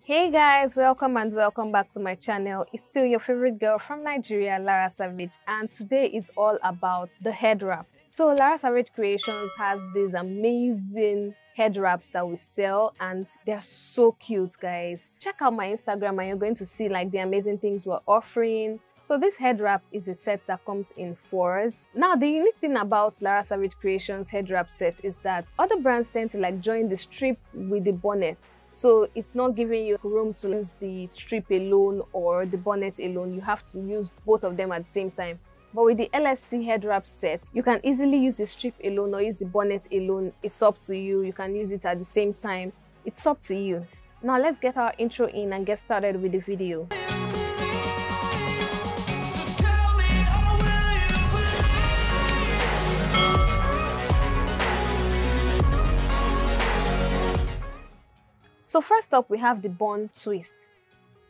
Hey guys, welcome back to my channel. It's still your favorite girl from Nigeria, Lara Savage, and today is all about the head wrap. So Lara Savage Creations has these amazing head wraps that we sell and they're so cute, guys. Check out my Instagram and you're going to see like the amazing things we're offering. So this head wrap is a set that comes in 4s. Now the unique thing about Lara Savage Creations head wrap set is that other brands tend to like join the strip with the bonnet. So it's not giving you room to use the strip alone or the bonnet alone. You have to use both of them at the same time. But with the LSC head wrap set, you can easily use the strip alone or use the bonnet alone. It's up to you. You can use it at the same time. It's up to you. Now let's get our intro in and get started with the video. So first up, we have the bun twist.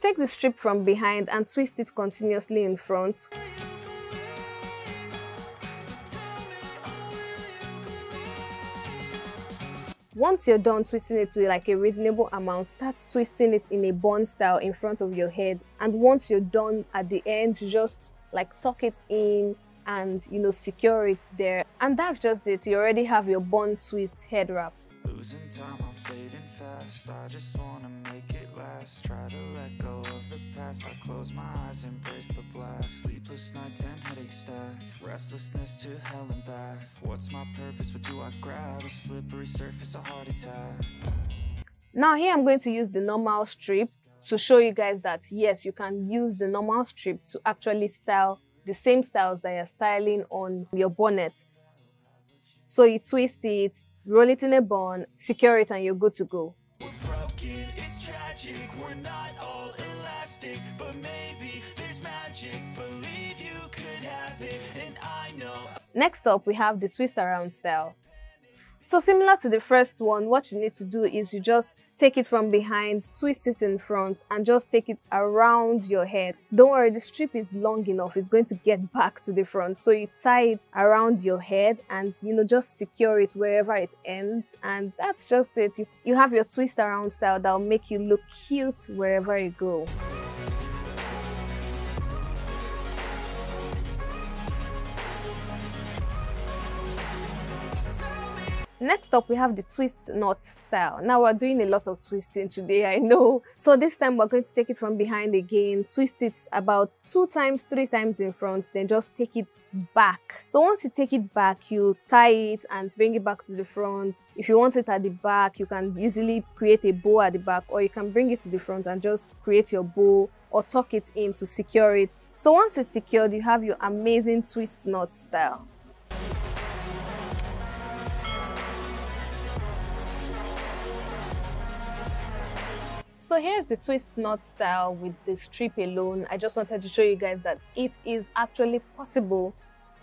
Take the strip from behind and twist it continuously in front. Once you're done twisting it to like a reasonable amount, start twisting it in a bun style in front of your head. And once you're done at the end, you just like tuck it in and secure it there. And that's just it. You already have your bun twist head wrap. Losing time, I'm fading fast. I just wanna make it last. Try to let go of the past. I close my eyes, embrace the blast. Sleepless nights and headaches stack. Restlessness to hell and back. What's my purpose? What do I grab? A slippery surface, a heart attack. Now here I'm going to use the normal strip to show you guys that yes, you can use the normal strip to actually style the same styles that you're styling on your bonnet. So you twist it, roll it in a bun, secure it, and you're good to go. We're broken, it's tragic, we're not all elastic, but maybe there's magic, believe you could have it, and I know. Next up, we have the twist around style. So similar to the first one, what you need to do is you just take it from behind, twist it in front, and just take it around your head. Don't worry, the strip is long enough. It's going to get back to the front. So you tie it around your head and, just secure it wherever it ends. And that's just it. You have your twist around style that will make you look cute wherever you go. Next up, we have the twist knot style. Now we're doing a lot of twisting today, I know. So this time we're going to take it from behind again, twist it about 2 times, 3 times in front, then just take it back. So once you take it back, you tie it and bring it back to the front. If you want it at the back, you can usually create a bow at the back, or you can bring it to the front and just create your bow or tuck it in to secure it. So once it's secured, you have your amazing twist knot style. So here's the twist knot style with the strip alone. I just wanted to show you guys that it is actually possible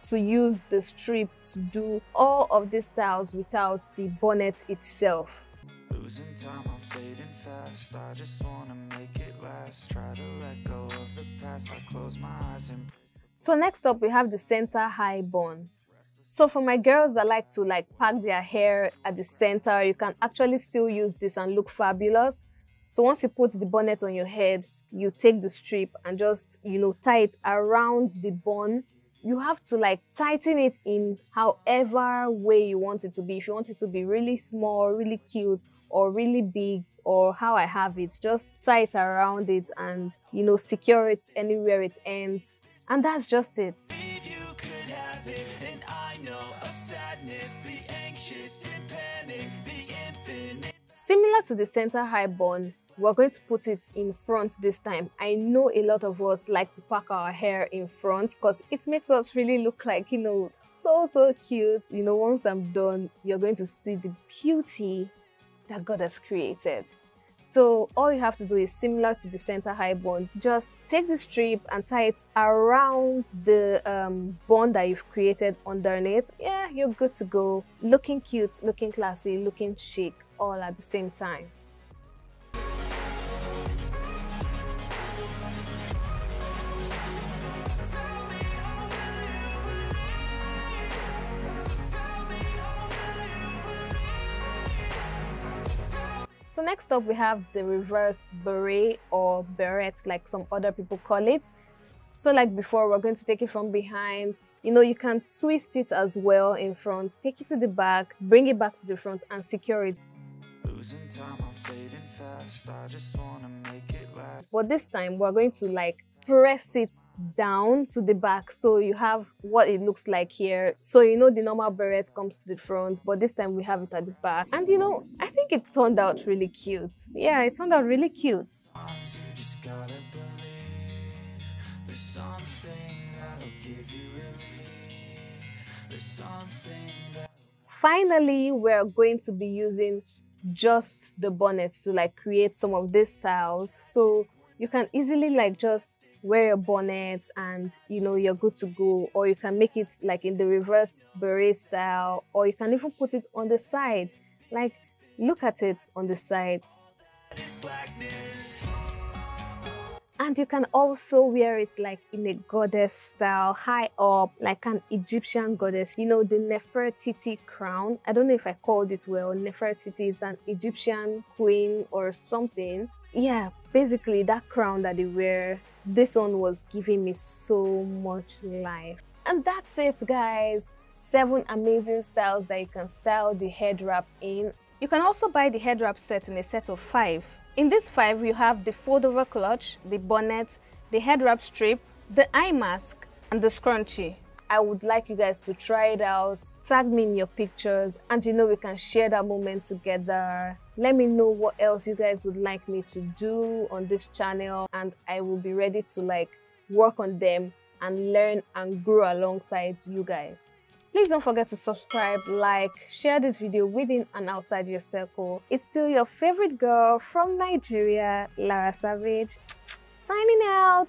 to use the strip to do all of these styles without the bonnet itself. Losing time, I'm fading fast. I just wanna make it last. Try to let go of the past. I close my eyes and... So next up, we have the center high bun. So for my girls that like to pack their hair at the center, you can actually still use this and look fabulous. So once you put the bonnet on your head, you take the strip and just, tie it around the bun. You have to tighten it in however way you want it to be. If you want it to be really small, really cute, or really big, or how I have it, just tie it around it and, secure it anywhere it ends. And that's just it. If you could have it, and I know of sadness, the anxious and panic, the infinite. Similar to the center high bun, we're going to put it in front this time. I know a lot of us like to pack our hair in front because it makes us really look like, so cute. Once I'm done, you're going to see the beauty that God has created. So all you have to do is similar to the center high bun. Just take the strip and tie it around the bun that you've created underneath. Yeah, you're good to go. Looking cute, looking classy, looking chic, all at the same time. So next up we have the reversed beret or beret like some other people call it. So like before, we're going to take it from behind. You know, you can twist it as well in front, take it to the back, bring it back to the front and secure it. Losing time, I'm fading fast. I just wanna make it last. But this time we're going to like press it down to the back, so you have what it looks like here. So you know the normal beret comes to the front, but this time we have it at the back. And you know, I think it turned out really cute. Yeah, it turned out really cute. You just gotta believe there's something that'll give you relief. There's something that... Finally, we're going to be using just the bonnets to like create some of these styles. So you can easily like just wear your bonnet and you know you're good to go, or you can make it like in the reverse beret style, or you can even put it on the side. Like look at it on the side. And you can also wear it like in a goddess style, high up, like an Egyptian goddess. You know, the Nefertiti crown. I don't know if I called it well. Nefertiti is an Egyptian queen or something. Yeah, basically that crown that they wear, this one was giving me so much life. And that's it, guys. 7 amazing styles that you can style the head wrap in. You can also buy the head wrap set in a set of 5. In this 5, you have the fold over clutch, the bonnet, the head wrap strip, the eye mask, and the scrunchie. I would like you guys to try it out, tag me in your pictures, and you know we can share that moment together. Let me know what else you guys would like me to do on this channel, and I will be ready to like work on them and learn and grow alongside you guys. Please don't forget to subscribe, like, share this video within and outside your circle. It's still your favorite girl from Nigeria, Lara Savage, signing out.